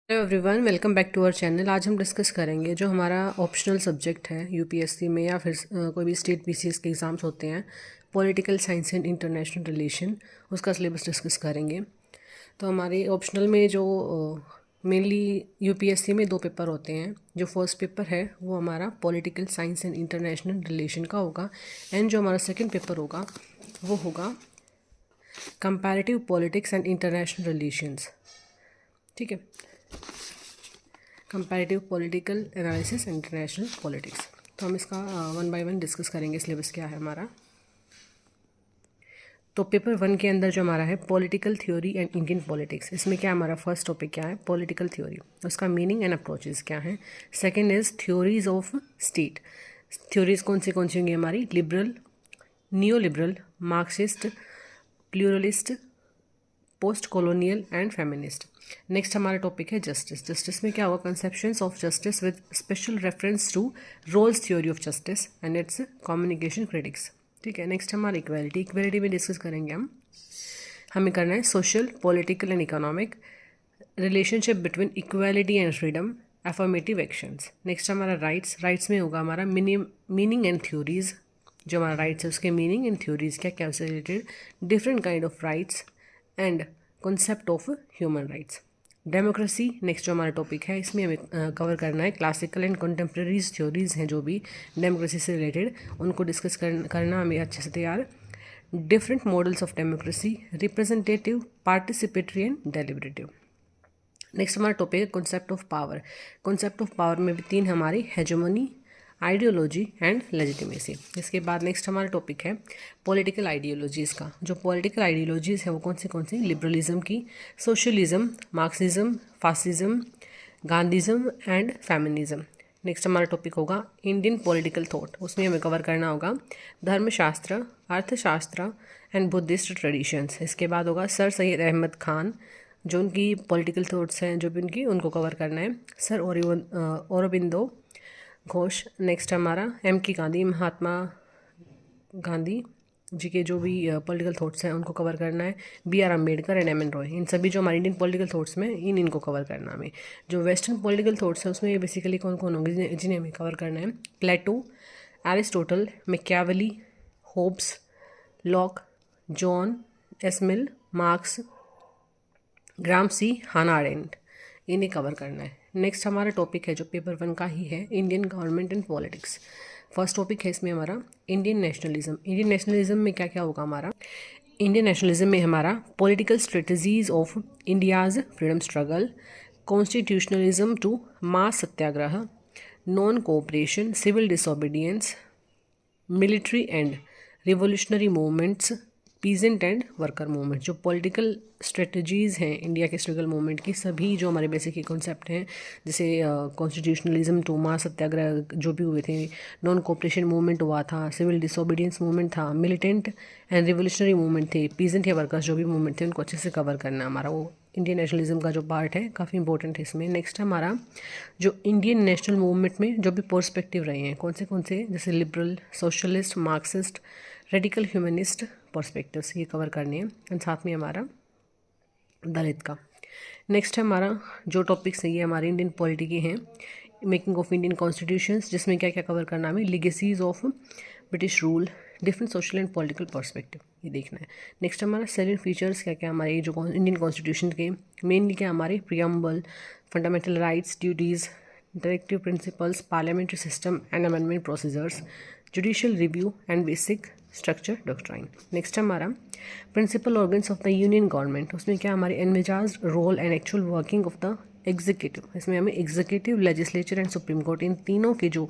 Hello everyone, welcome back to our channel. आज हम discuss करेंगे जो हमारा ऑप्शनल सब्जेक्ट है यूपीएससी में या फिर कोई भी स्टेट पीसीएस के एग्ज़ाम्स होते हैं, political science and international relation, उसका सिलेबस डिस्कस करेंगे। तो हमारे ऑप्शनल में जो मेनली यूपीएससी में दो पेपर होते हैं। जो फर्स्ट पेपर है वो हमारा political science and international relation का होगा, एंड जो हमारा सेकेंड पेपर होगा वो होगा comparative politics and international relations. ठीक है, comparative political analysis international politics. तो हम इसका वन बाय वन डिस्कस करेंगे। सिलेबस क्या है हमारा। तो पेपर वन के अंदर जो हमारा है political theory and Indian politics, इसमें क्या हमारा फर्स्ट टॉपिक क्या है, पॉलिटिकल थ्योरी, उसका मीनिंग एंड अप्रोचेस क्या है। Second is theories of state. Theories कौन सी होंगी हमारी, liberal, neo liberal, Marxist, pluralist, post colonial and feminist. Next हमारा टॉपिक है जस्टिस। जस्टिस में क्या होगा, conceptions of justice with special reference to Rawls theory of justice and its communication critiques. ठीक है, नेक्स्ट हमारा इक्वालिटी। इक्वालिटी में discuss करेंगे हमें करना है social, political and economic relationship between equality and freedom, affirmative actions. Next हमारा rights. Rights में होगा हमारा मीनिंग एंड थ्योरीज। जो हमारा राइट्स है उसके मीनिंग एंड थ्योरीज क्या क्या उससे related, different kind of rights and concept of human rights. Democracy next जो हमारा टॉपिक है, इसमें हमें कवर करना है क्लासिकल एंड कंटेम्प्रेरीज थ्योरीज हैं जो भी डेमोक्रेसी से रिलेटेड, उनको डिस्कस करना हमें अच्छे से तैयार। Different models of democracy, representative, participatory and deliberative. Next हमारा टॉपिक है concept of power. Concept of power में भी तीन हमारी, हेजेमोनी, आइडियोलॉजी एंड लेजिटिमेसी। इसके बाद नेक्स्ट हमारा टॉपिक है पॉलिटिकल आइडियोलॉजीज़ का। जो पॉलिटिकल आइडियोलॉजीज़ है वो कौन सी, लिबरलिज्म की, socialism, Marxism, fascism, Gandhism and feminism. Next हमारा टॉपिक होगा इंडियन पॉलिटिकल थॉट। उसमें हमें कवर करना होगा धर्मशास्त्र, अर्थशास्त्र एंड बुद्धिस्ट ट्रेडिशंस। इसके बाद होगा सर सैयद अहमद खान, जो उनकी पॉलिटिकल थॉट्स हैं जो भी उनकी, उनको कवर करना है। सर औरोबिंदो घोष। नेक्स्ट हमारा M.K. गांधी, महात्मा गांधी जी के जो भी पॉलिटिकल थॉट्स हैं उनको कवर करना है। B.R. Ambedkar and M.N. Roy. इन सभी जो हमारे इंडियन पॉलिटिकल थॉट्स में इनको कवर करना हमें। जो वेस्टर्न पॉलिटिकल थॉट्स हैं उसमें बेसिकली कौन कौन होंगे जिन्हें हमें कवर करना है, Plato, Aristotle, Machiavelli, Hobbes, Locke, John S Mill, Marx, Gramsci, Hannah Arendt, इन्हें कवर करना है। नेक्स्ट हमारा टॉपिक है जो पेपर वन का ही है, Indian government and politics. First topic है इसमें हमारा इंडियन नेशनलिज्म। इंडियन नेशनलिज्म में क्या क्या होगा हमारा, इंडियन नेशनलिज्म में हमारा political strategies of India's freedom struggle, constitutionalism to mass satyagraha, non cooperation, civil disobedience, military and revolutionary movements, peasant and worker movement. जो पॉलिटिकल स्ट्रेटजीज़ हैं इंडिया के स्ट्रगल मूवमेंट की, सभी जो हमारे बेसिक के कॉन्सेप्ट हैं, जैसे कॉन्स्टिट्यूशनलिज्म टू मास सत्याग्रह जो भी हुए थे, नॉन कोऑपरेशन मूवमेंट हुआ था, सिविल डिसोबीडियंस मूवमेंट था, मिलिटेंट एंड रिवोल्यूशनरी मूवमेंट थे, पीजेंट या वर्कर्स जो भी मूवमेंट थे उनको अच्छे से कवर करना हमारा। वो इंडियन नेशनलिज्म का जो पार्ट है काफ़ी इंपॉर्टेंट है इसमें। नेक्स्ट हमारा जो इंडियन नेशनल मूवमेंट में जो भी पर्सपेक्टिव रहे हैं कौन से, जैसे liberal, socialist, Marxist, radical humanist perspectives, ये कवर करने हैं। एंड साथ में हमारा दलित का। नेक्स्ट है हमारा जो टॉपिक्स हैं ये हमारे इंडियन पॉलिटी के हैं, मेकिंग ऑफ इंडियन कॉन्स्टिट्यूशंस, जिसमें क्या क्या कवर करना हमें, legacies of British rule, different social and political perspective, ये देखना है। नेक्स्ट हमारा सेलेंट फीचर्स क्या क्या हमारे जो इंडियन कॉन्स्टिट्यूशन के, मेनली क्या हमारे preamble, fundamental rights, duties, directive principles, parliamentary system and amendment procedures, judicial review and basic structure doctrine. Next हमारा principal organs of the union government. उसमें क्या हमारे envisaged role and actual working of the executive. इसमें हमें executive, legislature and supreme court, इन तीनों के जो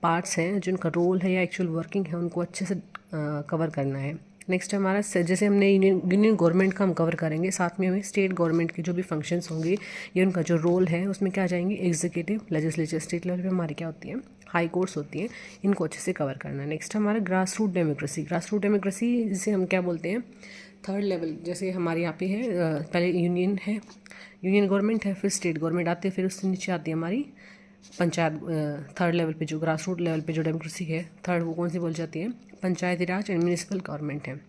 पार्ट्स हैं, जिनका रोल है या एक्चुअल वर्किंग है, उनको अच्छे से कवर करना है। नेक्स्ट हमारा जैसे हमने यूनियन गवर्नमेंट का हम कवर करेंगे, साथ में हमें स्टेट गवर्नमेंट के जो भी फंक्शंस होंगे या उनका जो रोल है उसमें क्या आ जाएंगे, एग्जीक्यूटिव, लेजिस्लेचर, स्टेट लेवल पे हमारी क्या होती है, हाई कोर्ट्स होती हैं, इनको अच्छे से कवर करना है। नेक्स्ट हमारा grass root democracy. Grass root democracy जिसे हम क्या बोलते हैं, थर्ड लेवल, जैसे हमारे यहाँ पे है पहले यूनियन है, यूनियन गवर्नमेंट है, फिर स्टेट गवर्नमेंट आती है, फिर उससे नीचे आती है हमारी पंचायत। थर्ड लेवल पे जो ग्रास रूट लेवल पे जो डेमोक्रेसी है थर्ड, वो कौन सी बोल जाती है, पंचायती राज एंड म्यूनिसिपल गवर्नमेंट है।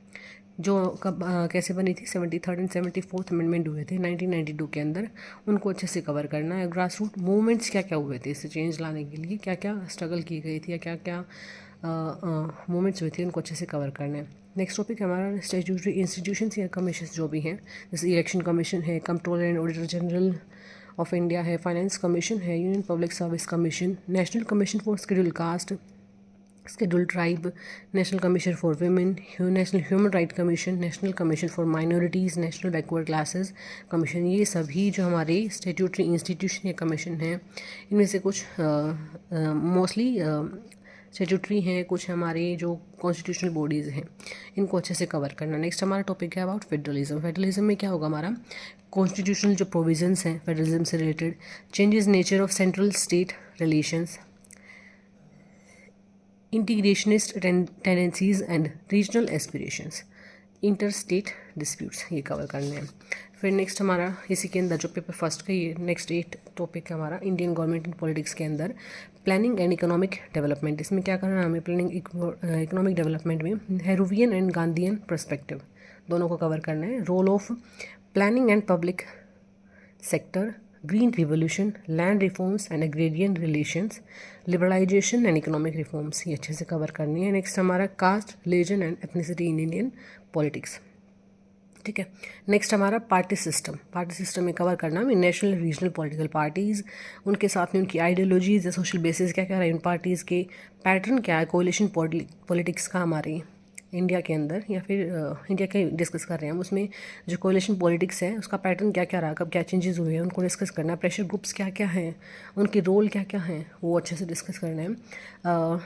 जो कब कैसे बनी थी, 73rd एंड 74th अमेंडमेंट हुए थे 1992 के अंदर, उनको अच्छे से कवर करना है। ग्रास रूट मूवमेंट्स क्या क्या हुए थे, इससे चेंज लाने के लिए क्या क्या स्ट्रगल की गई थी या क्या क्या मूवमेंट्स हुए थे, उनको अच्छे से कवर करना है। नेक्स्ट टॉपिक हमारा स्टैट्यूटरी इंस्टीट्यूशंस या कमीशन जो भी हैं, जैसे इलेक्शन कमीशन है, controller and auditor general of India है, फाइनेंस कमीशन है, union public service commission, national commission for schedule caste, schedule tribe, national commission for women, national human right commission, national commission for minorities, national backward classes commission. ये सभी जो हमारे statutory institution या commission हैं, इनमें से कुछ मोस्टली स्टैट्यूटरी हैं, कुछ हमारे जो कॉन्स्टिट्यूशनल बॉडीज़ हैं, इनको अच्छे से कवर करना। नेक्स्ट हमारा टॉपिक है अबाउट फेडरलिज्म। फेडरलिज्म में क्या होगा हमारा, कॉन्स्टिट्यूशनल जो प्रोविजंस हैं फेडरलिज्म से related, changes nature of central state relations, integrationist tendencies and regional aspirations, inter state disputes, ये कवर करने हैं। फिर नेक्स्ट हमारा इसी के अंदर जो पेपर फर्स्ट का ये नेक्स्ट 8 टॉपिक है हमारा, इंडियन गवर्नमेंट एंड पॉलिटिक्स के अंदर प्लानिंग एंड इकोनॉमिक डेवलपमेंट। इसमें क्या करना है हमें, प्लानिंग इकोनॉमिक डेवलपमेंट में हेरोवियन एंड गांधीयन पर्सपेक्टिव दोनों को कवर करना है। Role of planning and public sector, green revolution, land reforms and agrarian relations, liberalisation and economic reforms, ये अच्छे से कवर करनी है। नेक्स्ट हमारा caste, religion and ethnicity in Indian politics, ठीक है। नेक्स्ट हमारा पार्टी सिस्टम। पार्टी सिस्टम में कवर करना है नेशनल रीजनल पॉलिटिकल पार्टीज़, उनके साथ में उनकी आइडियोलॉजीज या सोशल बेसिस क्या क्या रहे, उन पार्टीज़ के पैटर्न क्या है, कोलिशन पॉलिटिक्स का हमारे इंडिया के अंदर या फिर इंडिया का डिस्कस कर रहे हैं हम, उसमें जो कोलिशन पॉलिटिक्स है उसका पैटर्न क्या क्या रहा, कब क्या चेंजेस हुए हैं, उनको डिस्कस करना है। प्रेशर ग्रुप्स क्या क्या हैं, उनके रोल क्या क्या हैं, वो अच्छे से डिस्कस करना है।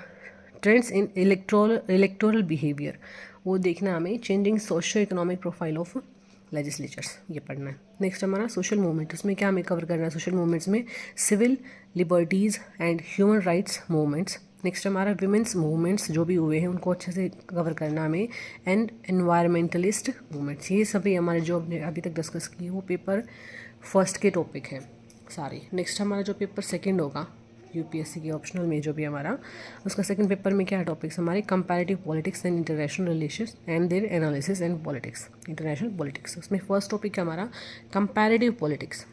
ट्रेंड्स इन इलेक्टोरल बिहेवियर, वो देखना हमें। Changing socio economic profile of legislatures, ये पढ़ना है। नेक्स्ट हमारा सोशल मूवमेंट, उसमें क्या हमें कवर करना है, सोशल मूवमेंट्स में civil liberties and human rights movements. Next हमारा विमेंस मूवमेंट्स जो भी हुए हैं उनको अच्छे से कवर करना हमें, एंड एनवायरमेंटलिस्ट मूवमेंट्स। ये सभी हमारे जो हमने अभी तक डिस्कस किए वो पेपर फर्स्ट के टॉपिक हैं सारे। नेक्स्ट हमारा जो पेपर सेकंड होगा यूपीएससी के ऑप्शनल में जो भी हमारा, उसका सेकंड पेपर में क्या टॉपिक्स हमारे, comparative politics and international relations and their analysis and politics, international politics. उसमें फर्स्ट टॉपिक है हमारा कंपैरेटिव पॉलिटिक्स।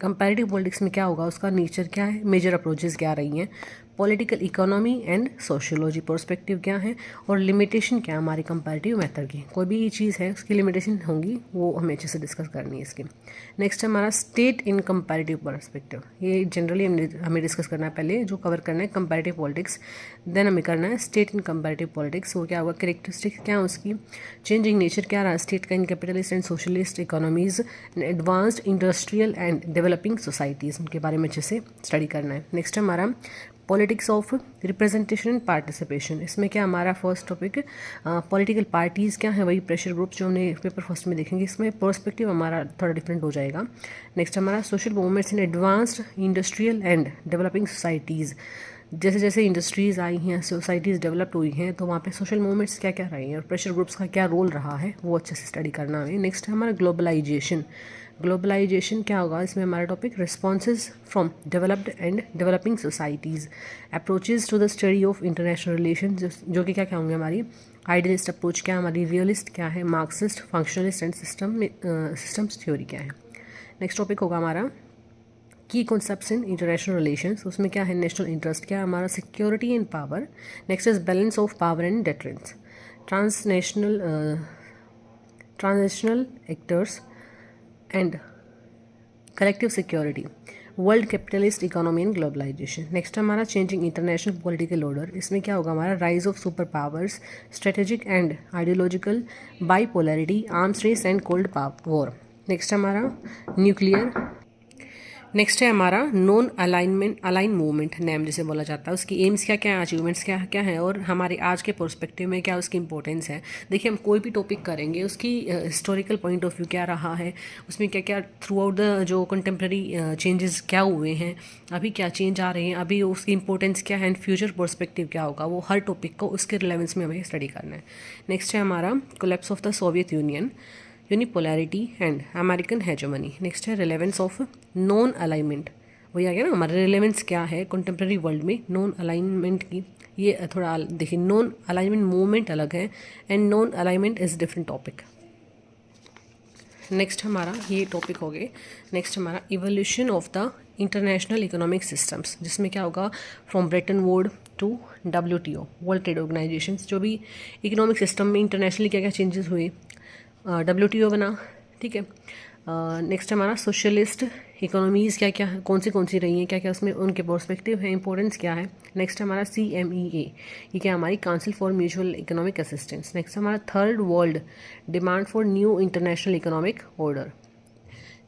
कंपैरेटिव पॉलिटिक्स में क्या होगा, उसका नेचर क्या है, मेजर अप्रोचेस क्या रही हैं, political economy and sociology perspective क्या है, और लिमिटेशन क्या है हमारी कंपैरेटिव मेथड की। कोई भी ये चीज़ है उसकी लिमिटेशन होंगी, वो हमें अच्छे से डिस्कस करनी है इसकी। नेक्स्ट हमारा स्टेट इन कंपैरेटिव पर्सपेक्टिव, ये जनरली हमें डिस्कस करना है, पहले जो कवर करना है कंपैरेटिव पॉलिटिक्स, देन हमें करना है स्टेट इन कंपैरेटिव पॉलिटिक्स। वो क्या होगा, कैरेक्टरिस्टिक्स क्या है उसकी, चेंजिंग नेचर क्या रहा स्टेट का in capitalist and socialist economies, advanced industrial and developing societies, उनके बारे में अच्छे से स्टडी करना है। नेक्स्ट हमारा politics of representation and participation, इसमें क्या हमारा फर्स्ट टॉपिक पॉलिटिकल पार्टीज़ क्या है, वही प्रेशर ग्रुप्स जो हमने पेपर फर्स्ट में देखेंगे, इसमें पर्सपेक्टिव हमारा थोड़ा डिफरेंट हो जाएगा। नेक्स्ट हमारा social movements in advanced industrial and developing societies, जैसे जैसे इंडस्ट्रीज़ आई हैं, सोसाइटीज़ डेवलप हुई हैं, तो वहाँ पे सोशल मूवमेंट्स क्या क्या रही हैं और प्रेशर ग्रुप्स का क्या रोल रहा है, वो अच्छे से स्टडी करना है। नेक्स्ट हमारा ग्लोबलाइजेशन। ग्लोबलाइजेशन क्या होगा, इसमें हमारा topic responses from developed and developing societies, approaches to the study of international relation, जो कि क्या क्या होंगे हमारी, आइडियलिस्ट अप्रोच क्या है हमारी, रियलिस्ट क्या है, Marxist, functionalist and systems theory क्या है। नेक्स्ट टॉपिक होगा हमारा की कॉन्सेप्ट्स इन इंटरनेशनल रिलेशंस, उसमें क्या है, नेशनल इंटरेस्ट क्या है हमारा, security and power. Next is balance of power and deterrence, transnational actors and collective security, world capitalist economy and globalisation. Next हमारा चेंजिंग इंटरनेशनल पॉलिटिकल ऑर्डर, इसमें क्या होगा हमारा, rise of super powers, strategic and ideological bipolarity, arms race and cold war. Next हमारा nuclear. Next है हमारा non align movement, NAM जिसे बोला जाता है, उसकी एम्स क्या क्या है, अचीवमेंट्स क्या क्या है, और हमारे आज के पर्सपेक्टिव में क्या उसकी इंपॉर्टेंस है। देखिए हम कोई भी टॉपिक करेंगे उसकी हिस्टोरिकल पॉइंट ऑफ व्यू क्या रहा है, उसमें क्या क्या थ्रू आउट द जो कंटेम्प्रेरी चेंजेस क्या हुए हैं, अभी क्या चेंज आ रहे हैं, अभी उसकी इंपॉर्टेंस क्या है, एंड फ्यूचर पर्सपेक्टिव क्या होगा, वो हर टॉपिक को उसके रिलेवेंस में हमें स्टडी करना है। नेक्स्ट है हमारा collapse of the Soviet Union, unipolarity and American hegemony. Next है रिलेवेंस ऑफ नॉन अलाइनमेंट वही आ गया ना हमारा रिलेवेंस क्या है कंटेम्प्रेरी वर्ल्ड में नॉन अलाइनमेंट की। ये थोड़ा देखिए, नॉन अलाइनमेंट मूवमेंट अलग है and non alignment is different topic. Next हमारा ये टॉपिक हो गए। नेक्स्ट हमारा evolution of the international economic systems, जिसमें क्या होगा from Bretton Wood to WTO world trade organisation, जो भी इकोनॉमिक सिस्टम में इंटरनेशनली क्या क्या चेंजेस हुए, WTO बना, ठीक है। नेक्स्ट हमारा सोशलिस्ट इकोनॉमीज़ क्या क्या कौन सी रही हैं, क्या क्या उसमें उनके पर्सपेक्टिव है, इंपॉर्टेंस क्या है। नेक्स्ट हमारा CMEA, ये क्या हमारी council for mutual economic assistance. Next हमारा third world demand for new international economic order,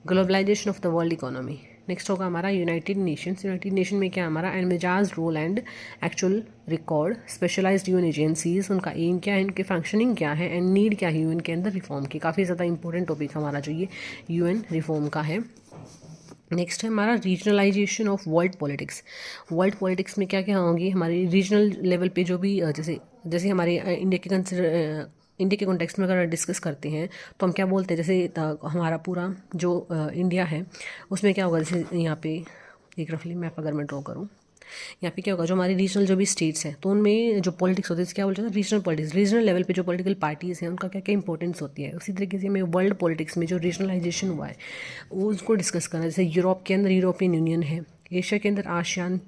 globalisation of the world economy. Next होगा हमारा यूनाइटेड नेशंस। यूनाइटेड नेशन में क्या हमारा envisaged role and actual record, specialised UN agencies, उनका aim क्या है, इनके फंक्शनिंग क्या है एंड नीड क्या है यूएन के अंदर रिफॉर्म की। काफ़ी ज़्यादा इंपॉर्टेंट टॉपिक हमारा जो ये यूएन रिफॉर्म का है। नेक्स्ट है हमारा regionalisation of world politics. World politics में क्या क्या होंगी हमारी रीजनल लेवल पे, जो भी जैसे जैसे हमारे इंडिया के कॉन्टेक्स्ट में अगर डिस्कस करते हैं तो हम क्या बोलते हैं, जैसे हमारा पूरा जो इंडिया है उसमें क्या होगा, जैसे यहाँ पे एक रफली मैप अगर मैं ड्रॉ करूँ, यहाँ पे क्या होगा जो हमारी रीजनल जो भी स्टेट्स हैं तो उनमें जो पॉलिटिक्स होती है क्या बोलते हैं रीजनल पॉलिटिक्स। रीजनल लेवल पे जो पॉलिटिकल पार्टीज़ हैं उनका क्या क्या इंपॉर्टेंस होती है। उसी तरीके से हमें वर्ल्ड पॉलिटिक्स में जो रीजनलाइजेशन हुआ है उसको डिस्कस करना। जैसे यूरोप के अंदर यूरोपियन यूनियन है, एशिया के अंदर आसियान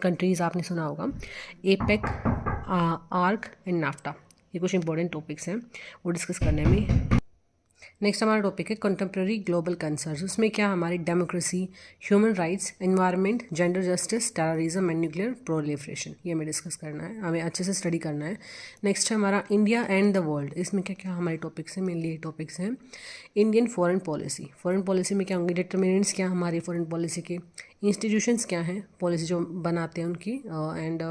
कंट्रीज़ आपने सुना होगा, एपेक, आर्क एंड नाफ्टा, ये कुछ इंपॉर्टेंट टॉपिक्स हैं वो डिस्कस करने में। नेक्स्ट हमारा टॉपिक है कंटेम्प्रेरी ग्लोबल कंसर्न्स। उसमें क्या हमारी democracy, human rights, environment, gender justice, terrorism and nuclear proliferation, ये हमें डिस्कस करना है, हमें अच्छे से स्टडी करना है। नेक्स्ट है हमारा इंडिया एंड द वर्ल्ड। इसमें क्या क्या हमारे टॉपिक्स हैं, मेनली टॉपिक्स हैं Indian foreign policy. Foreign policy में क्या होंगे, डिटर्मिनेंट्स क्या हमारी फॉरेन पॉलिसी के, इंस्टीट्यूशंस क्या हैं पॉलिसी जो बनाते हैं उनकी, and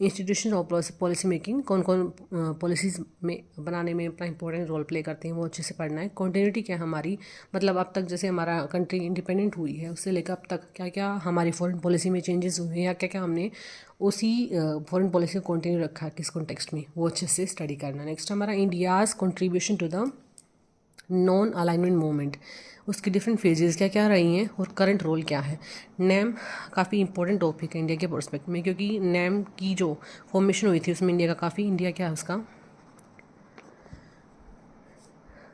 institution of policy making, कौन कौन पॉलिसीज़ में बनाने में अपना इंपॉर्टेंट रोल प्ले करते हैं वो अच्छे से पढ़ना है। कॉन्टिन्यूटी क्या हमारी, मतलब अब तक जैसे हमारा कंट्री इंडिपेंडेंट हुई है उससे लेकर अब तक क्या क्या हमारी फॉरेन पॉलिसी में चेंजेस हुए हैं या क्या क्या हमने उसी फॉरेन पॉलिसी को कंटिन्यू रखा किस कॉन्टेक्स्ट में, वो अच्छे से स्टडी करना। नेक्स्ट हमारा India's contribution to the non alignment movement, उसकी डिफरेंट फेजेस क्या क्या रही हैं और करंट रोल क्या है। नैम काफ़ी इंपॉर्टेंट टॉपिक है इंडिया के पर्सपेक्ट में, क्योंकि नैम की जो फॉर्मेशन हुई थी उसमें इंडिया का काफ़ी, इंडिया क्या है उसका,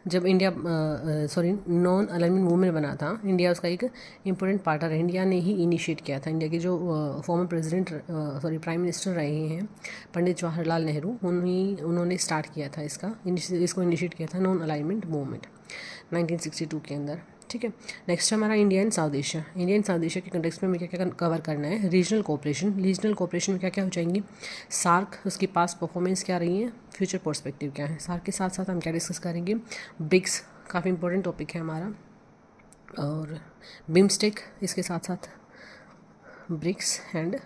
जब इंडिया नॉन अलाइनमेंट मूवमेंट बना था इंडिया उसका एक इंपॉर्टेंट पार्टनर है। इंडिया ने ही इनिशिएट किया था। इंडिया के जो फॉर्मर प्रेसिडेंट प्राइम मिनिस्टर रहे हैं पंडित जवाहरलाल नेहरू, उन्होंने स्टार्ट किया था इसको इनिशिएट किया था नॉन अलाइनमेंट मूवमेंट 1962 के अंदर, ठीक है। नेक्स्ट हमारा India and south Asia. India and south Asia के कंटेक्स्ट में हमें क्या क्या कवर करना है। रीजनल कोऑपरेशन में क्या क्या हो जाएंगी, सार्क, उसकी पास्ट परफॉर्मेंस क्या रही है, फ्यूचर पर्सपेक्टिव क्या है। सार्क के साथ साथ हम क्या डिस्कस करेंगे, ब्रिक्स काफ़ी इंपॉर्टेंट टॉपिक है हमारा, और बिम्स्टेक, इसके साथ साथ ब्रिक्स एंड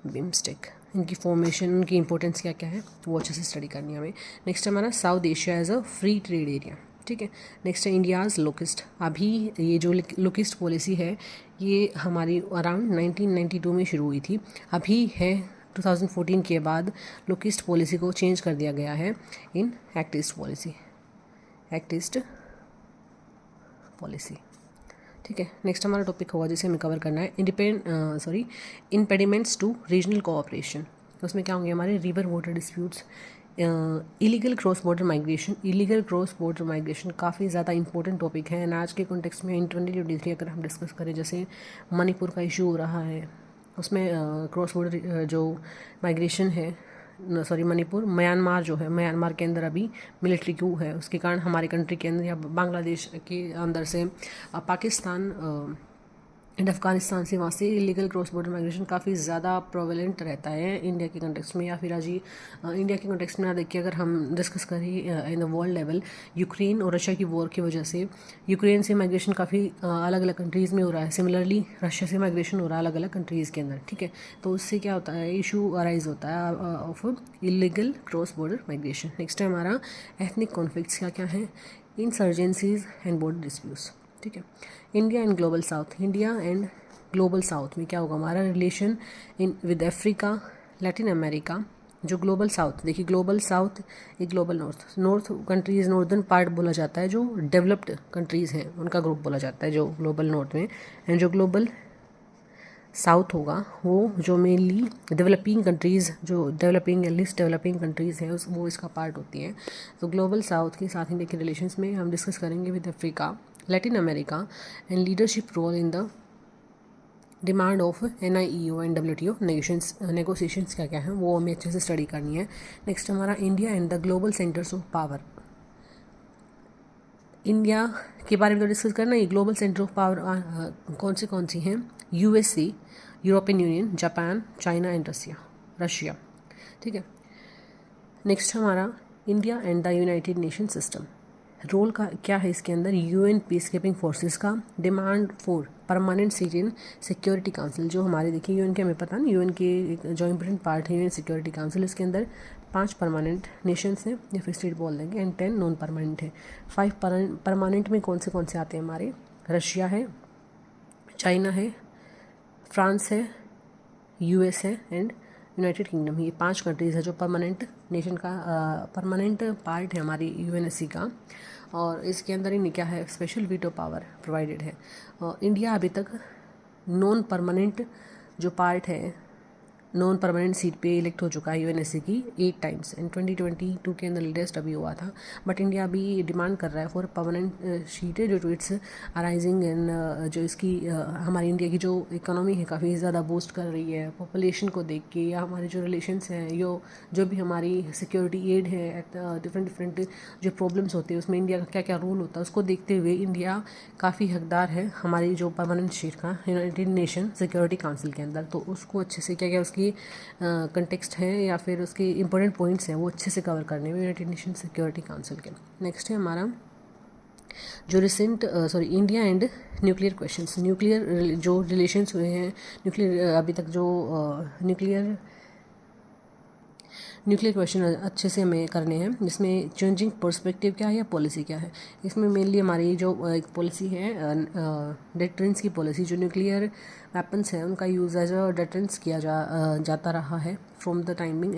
बिम्स्टेक, इनकी फॉर्मेशन, उनकी इंपॉर्टेंस क्या क्या है वो अच्छे से स्टडी करनी है हमें। नेक्स्ट हमारा South Asia as a free trade area, ठीक है। नेक्स्ट है इंडियाज़ लोकिस्ट। अभी ये जो लोकिस्ट पॉलिसी है ये हमारी अराउंड 1992 में शुरू हुई थी, अभी है 2014 के बाद लोकिस्ट पॉलिसी को चेंज कर दिया गया है इन एक्ट ईस्ट पॉलिसी, ठीक है। नेक्स्ट हमारा टॉपिक होगा जिसे हमें कवर करना है इम्पेडिमेंट्स टू रीजनल कोऑपरेशन। तो उसमें क्या होंगे हमारे river water disputes, illegal cross border migration काफ़ी ज़्यादा इंपॉर्टेंट टॉपिक है। एंड आज के कॉन्टेक्स्ट में इन 2023 अगर हम डिस्कस करें, जैसे मणिपुर का इशू हो रहा है उसमें क्रॉस बॉर्डर जो माइग्रेशन है, मणिपुर, म्यांमार के अंदर अभी मिलिट्री क्यू है, उसके कारण हमारे कंट्री के अंदर या बांग्लादेश के अंदर से पाकिस्तान एंड अफगानिस्तान से वहाँ से इलीगल क्रॉस बॉर्डर माइग्रेशन काफ़ी ज़्यादा प्रोवेलेंट रहता है इंडिया के कंटेक्स्ट में, या फिर आज इंडिया के कंटेक्स्ट में ना देखिए अगर हम डिस्कस करें in the world level, Ukraine और रशिया की वॉर की वजह से यूक्रेन से माइग्रेशन काफ़ी अलग अलग कंट्रीज़ में हो रहा है, सिमिलरली रशिया से माइग्रेशन हो रहा है अलग अलग कंट्रीज़ के अंदर, ठीक है। तो उससे क्या होता है, इशू अराइज होता है of illegal cross border migration. Next है हमारा एथनिक कॉन्फ्लिक्ट्स क्या क्या है, इंसर्जेंसीज एंड बॉर्डर डिस्प्यूट्स, ठीक है। इंडिया एंड ग्लोबल साउथ में क्या होगा हमारा relation in with Africa, Latin America. जो ग्लोबल साउथ, देखिए ग्लोबल साउथ एक global north countries, northern part बोला जाता है जो डेवलप्ड कंट्रीज़ हैं उनका ग्रुप बोला जाता है जो ग्लोबल नॉर्थ में, एंड जो ग्लोबल साउथ होगा वो जो मेनली डेवलपिंग कंट्रीज़, जो डेवलपिंग या लिस्ट डेवलपिंग कंट्रीज़ हैं वो इसका पार्ट होती हैं। तो ग्लोबल साउथ के साथ इंडिया के रिलेशंस में हम डिस्कस करेंगे with Africa, Latin America and leadership role in the demand of NIEO and WTO negotiations क्या क्या हैं वो हमें अच्छे से स्टडी करनी है। नेक्स्ट हमारा India and the global centres of power. India के बारे में तो डिस्कस करना ही, ग्लोबल सेंटर ऑफ पावर कौन सी हैं? USA, European Union, Japan, China and Russia. ठीक है। नेक्स्ट हमारा India and the United Nation system. Role का क्या है इसके अंदर? UN पीस कीपिंग फोर्सेस का, demand for permanent seat in security council. जो हमारे देखिए UN के, हमें पता नहीं, UN के जो इम्पोर्टेंट पार्ट है UN सिक्योरिटी काउंसिल, इसके अंदर 5 परमानेंट नेशंस हैं या फिर स्टेट बोल देंगे एंड 10 नॉन परमानेंट है। 5 परमानेंट में कौन से आते हैं हमारे? रशिया है, चाइना है, फ्रांस है, US है एंड यूनाइटेड किंगडम। ये 5 कंट्रीज़ है जो परमानेंट नेशन का परमानेंट पार्ट है हमारी UNSC का। और इसके अंदर ही क्या है? स्पेशल वीटो पावर प्रोवाइडेड है। और इंडिया अभी तक नॉन परमानेंट जो पार्ट है, नॉन परमानेंट सीट पे इलेक्ट हो चुका है UNSC की 8 टाइम्स एंड 2022 के अंदर लेटेस्ट अभी हुआ था। बट इंडिया अभी डिमांड कर रहा है फॉर परमानेंट सीट है, जो टू इट्स अराइजिंग इन जो इसकी हमारी इंडिया की जो इकोनॉमी है काफ़ी ज़्यादा बूस्ट कर रही है पॉपुलेशन को देख के, या हमारे जो रिलेशंस हैं, जो भी हमारी सिक्योरिटी एड है एट डिफरेंट जो प्रॉब्लम्स होते हैं उसमें इंडिया का क्या क्या रोल होता है, उसको देखते हुए इंडिया काफ़ी हकदार है हमारी जो परमानेंट सीट का यूनाइटेड नेशन सिक्योरिटी काउंसिल के अंदर। तो उसको अच्छे से क्या क्या उसकी कंटेक्स्ट है या फिर उसके इंपॉर्टेंट पॉइंट्स हैं वो अच्छे से कवर करने में यूनाइटेड नेशन सिक्योरिटी काउंसिल के। नेक्स्ट है हमारा जो recent India and nuclear questions. Nuclear जो रिलेशंस हुए हैं, न्यूक्लियर अभी तक जो न्यूक्लियर क्वेश्चन अच्छे से हमें करने हैं, जिसमें चेंजिंग पर्सपेक्टिव क्या है या पॉलिसी क्या है। इसमें मेनली हमारी जो एक पॉलिसी है डेटरेंस की पॉलिसी, जो न्यूक्लियर वेपन्स हैं उनका यूज़ एज अ डेटरेंस किया जाता रहा है फ्रॉम द टाइमिंग